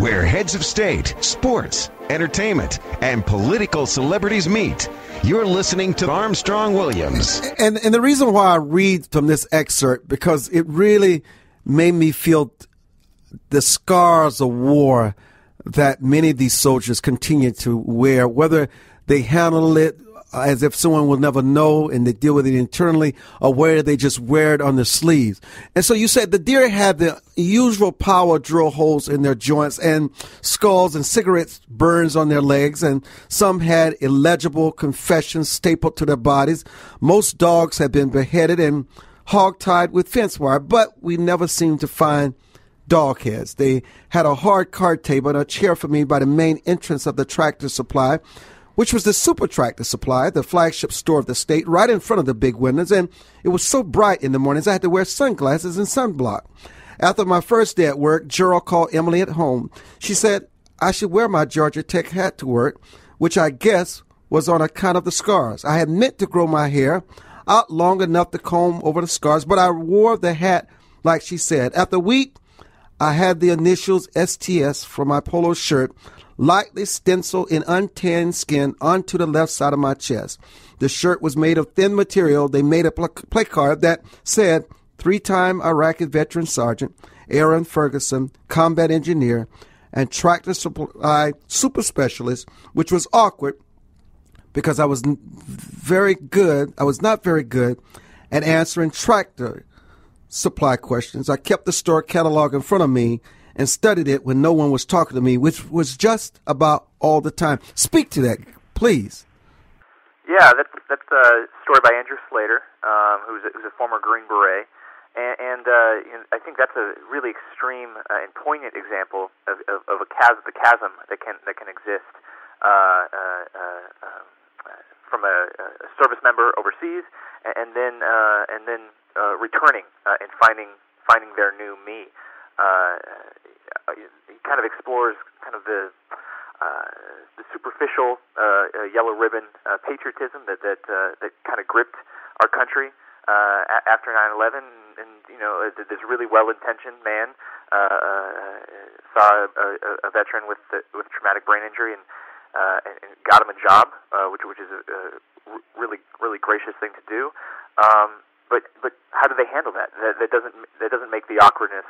where heads of state, sports, entertainment, and political celebrities meet. You're listening to Armstrong Williams. And the reason why I read from this excerpt, because it really made me feel the scars of war that many of these soldiers continue to wear, whether they handle it as if someone will never know and they deal with it internally, or where they just wear it on their sleeves. And so you said the deer had the usual power drill holes in their joints and skulls and cigarette burns on their legs, and some had illegible confessions stapled to their bodies. Most dogs had been beheaded and hog-tied with fence wire, but we never seemed to find dog heads. They had a hard card table and a chair for me by the main entrance of the Tractor Supply, which was the Super Tractor Supply, the flagship store of the state, right in front of the big windows, and it was so bright in the mornings I had to wear sunglasses and sunblock. After my first day at work, Gerald called Emily at home. She said I should wear my Georgia Tech hat to work, which I guess was on account of the scars. I had meant to grow my hair out long enough to comb over the scars, but I wore the hat like she said. After a week, I had the initials STS from my polo shirt lightly stenciled in untanned skin onto the left side of my chest. The shirt was made of thin material. They made a placard that said, 3-time Iraqi veteran sergeant, Aaron Ferguson, combat engineer, and Tractor Supply super specialist, which was awkward because I was not very good at answering Tractor Supply questions. I kept the store catalog in front of me and studied it when no one was talking to me, which was just about all the time. Speak to that, please. Yeah, that's a story by Andrew Slater, who's a former Green Beret, and I think that's a really extreme and poignant example of the chasm that can exist from a service member overseas, and then returning and finding their new me. He kind of explores kind of the superficial yellow ribbon patriotism that kind of gripped our country after 9/11, and this really well-intentioned man saw a veteran with traumatic brain injury and got him a job, which is a really gracious thing to do. But how do they handle that? That doesn't make the awkwardness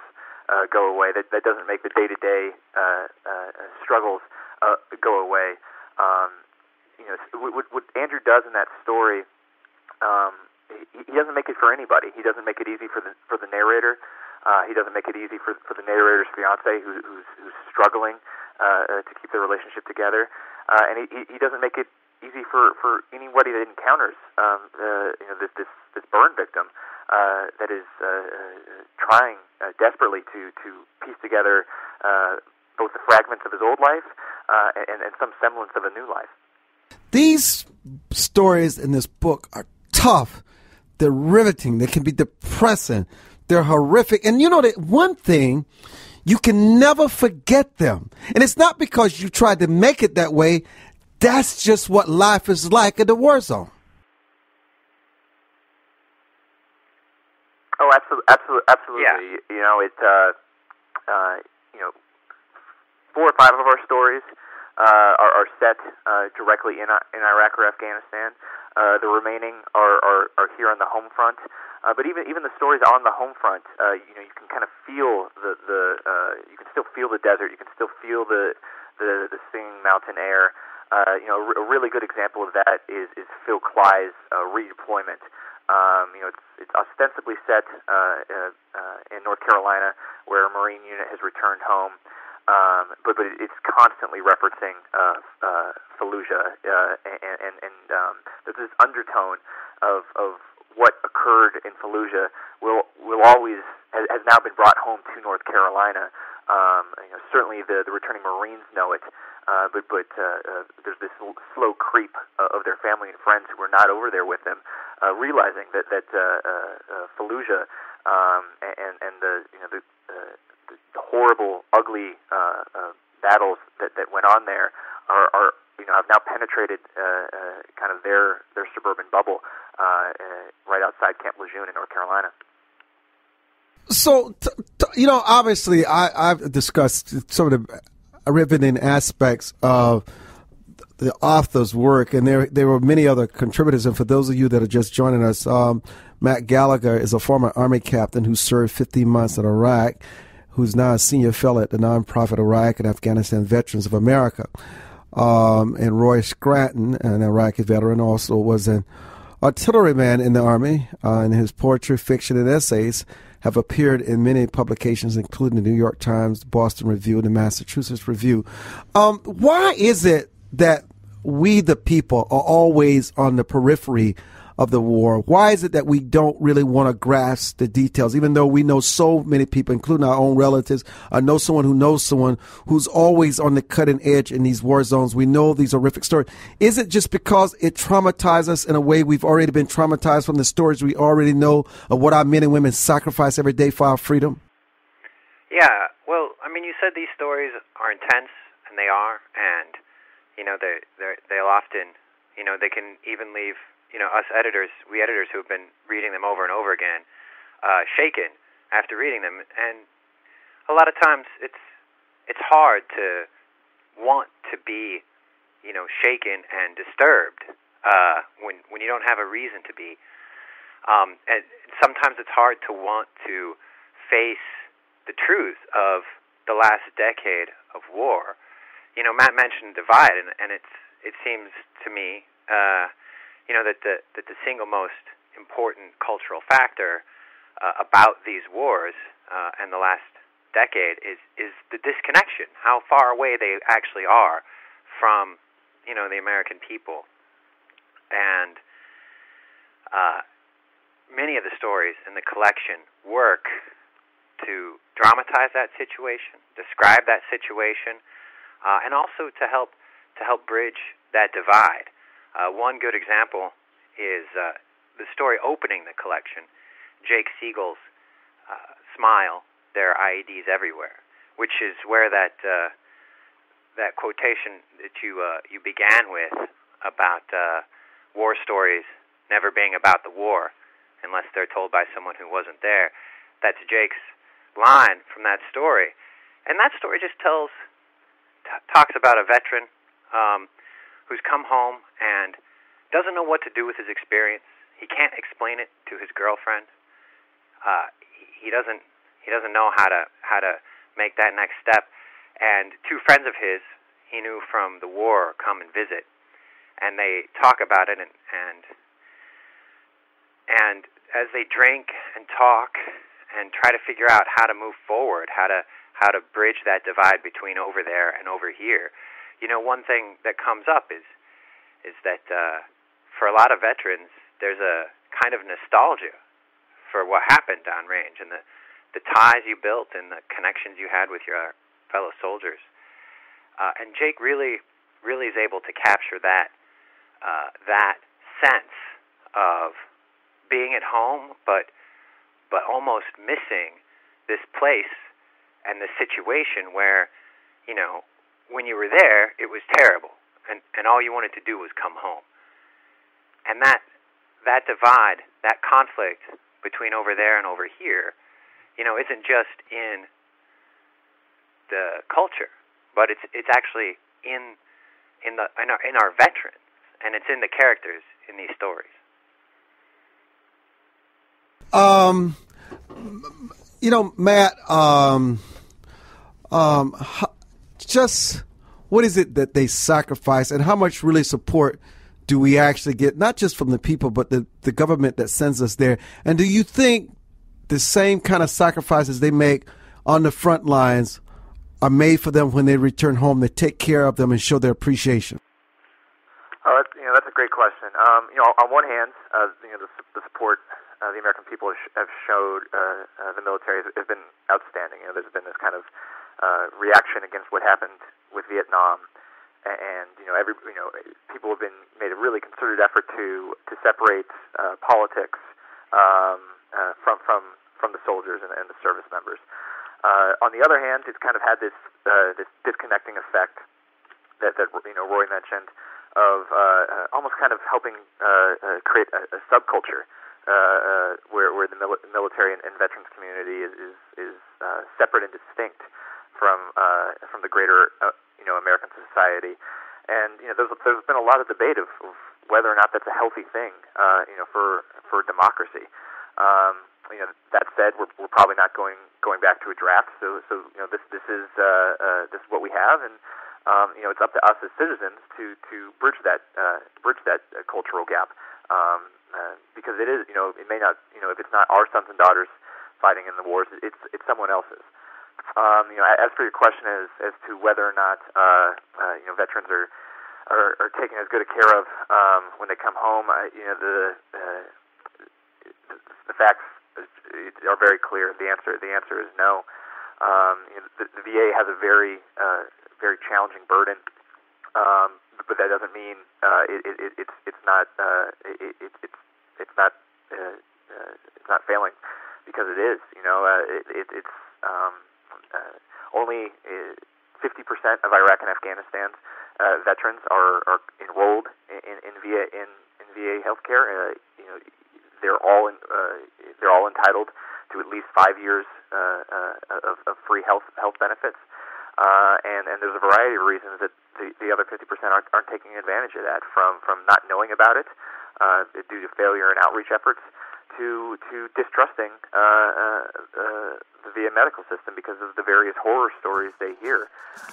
go away. That doesn't make the day-to-day struggles go away. What Andrew does in that story, he doesn't make it for anybody. He doesn't make it easy for the narrator. He doesn't make it easy for the narrator's fiance who's struggling to keep their relationship together, and he doesn't make it easy for anybody that encounters this burn victim that is trying desperately to piece together both the fragments of his old life and some semblance of a new life. These stories in this book are tough. They're riveting. They can be depressing. They're horrific. And you know that one thing, you can never forget them. And it's not because you tried to make it that way. That's just what life is like in the war zone. Oh, absolutely. Yeah. 4 or 5 of our stories are set directly in Iraq or Afghanistan. The remaining are here on the home front. But even the stories on the home front, you can kind of feel you can still feel the desert. You can still feel the singing mountain air. A really good example of that is Phil Cly's redeployment. It's ostensibly set in North Carolina, where a Marine unit has returned home, but it's constantly referencing Fallujah, and there's this undertone of what occurred in Fallujah will always has now been brought home to North Carolina. Certainly the returning Marines know it, but there's this slow creep of their family and friends who were not over there with them, realizing that Fallujah and the horrible, ugly battles that went on there are have now penetrated kind of their suburban bubble right outside Camp Lejeune in North Carolina. So, obviously, I've discussed some of the riveting aspects of the author's work, and there were many other contributors. And for those of you that are just joining us, Matt Gallagher is a former Army captain who served 15 months in Iraq, who's now a senior fellow at the nonprofit Iraq and Afghanistan Veterans of America. And Roy Scranton, an Iraqi veteran, also was an artilleryman in the Army, and his poetry, fiction, and essays have appeared in many publications, including the New York Times, the Boston Review, and the Massachusetts Review. Why is it that we, the people, are always on the periphery of the war? Why is it that we don't really want to grasp the details, even though we know so many people, including our own relatives, or know someone who knows someone who's always on the cutting edge in these war zones? We know these horrific stories. Is it just because it traumatizes us in a way we've already been traumatized from the stories we already know of what our men and women sacrifice every day for our freedom? Yeah, well, I mean, you said these stories are intense, and they are, and, you know, they'll often, you know, they can even leave, you know, us editors, we editors who have been reading them over and over again, shaken after reading them. And a lot of times it's hard to want to be, you know, shaken and disturbed when you don't have a reason to be. And sometimes it's hard to want to face the truth of the last decade of war. You know, Matt mentioned divide, and it seems to me, you know, that the single most important cultural factor about these wars and the last decade is the disconnection, how far away they actually are from, you know, the American people. And many of the stories in the collection work to dramatize that situation, describe that situation, and also to help bridge that divide. One good example is the story opening the collection, Jake Siegel's Smile, There are IEDs Everywhere, which is where that quotation that you began with about war stories never being about the war unless they're told by someone who wasn't there. That's Jake's line from that story. And that story just talks about a veteran who's come home and doesn't know what to do with his experience. He can't explain it to his girlfriend. He doesn't know how to make that next step. And two friends of his he knew from the war come and visit, and they talk about it. And as they drink and talk and try to figure out how to move forward, how to bridge that divide between over there and over here, you know, one thing that comes up is that for a lot of veterans, there's a kind of nostalgia for what happened downrange and the ties you built and the connections you had with your fellow soldiers. And Jake really is able to capture that sense of being at home, but almost missing this place and the situation where, you know, when you were there, it was terrible, and all you wanted to do was come home. And that divide, that conflict between over there and over here, you know, isn't just in the culture, but it's actually in our veterans, and it's in the characters in these stories. You know, Matt, just what is it that they sacrifice, and how much really support do we actually get, not just from the people, but the government that sends us there? And do you think the same kind of sacrifices they make on the front lines are made for them when they return home, to take care of them and show their appreciation? That's a great question. On one hand, the support the American people have showed the military has been outstanding. You know, there's been this kind of reaction against what happened with Vietnam, and people have been made a really concerted effort to separate politics from the soldiers and the service members. On the other hand, it's kind of had this disconnecting effect that Roy mentioned, of almost kind of helping create a subculture where the military and veterans community is separate and distinct from the greater American society. And there's been a lot of debate of whether or not that's a healthy thing, for democracy. That said, we're probably not going back to a draft. So this is what we have, and it's up to us as citizens to bridge that cultural gap, because it is it may not if it's not our sons and daughters fighting in the wars, it's someone else's. As for your question as to whether or not veterans are taken as good a care of when they come home, the facts are very clear. The answer is no. The VA has a very challenging burden, but that doesn't mean it's not failing, because it is. It's only 50% of Iraq and Afghanistan veterans are enrolled in VA healthcare. They're all entitled to at least 5 years of free health benefits, and there's a variety of reasons that the other 50% aren't taking advantage of that, from not knowing about it due to failure in outreach efforts, to distrusting the VA medical system because of the various horror stories they hear.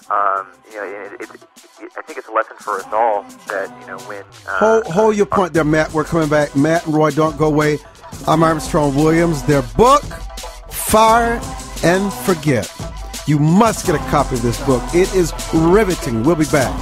I think it's a lesson for us all that when hold your point there, Matt. We're coming back. Matt and Roy, don't go away. I'm Armstrong Williams. Their book, Fire and Forget. You must get a copy of this book. It is riveting. We'll be back.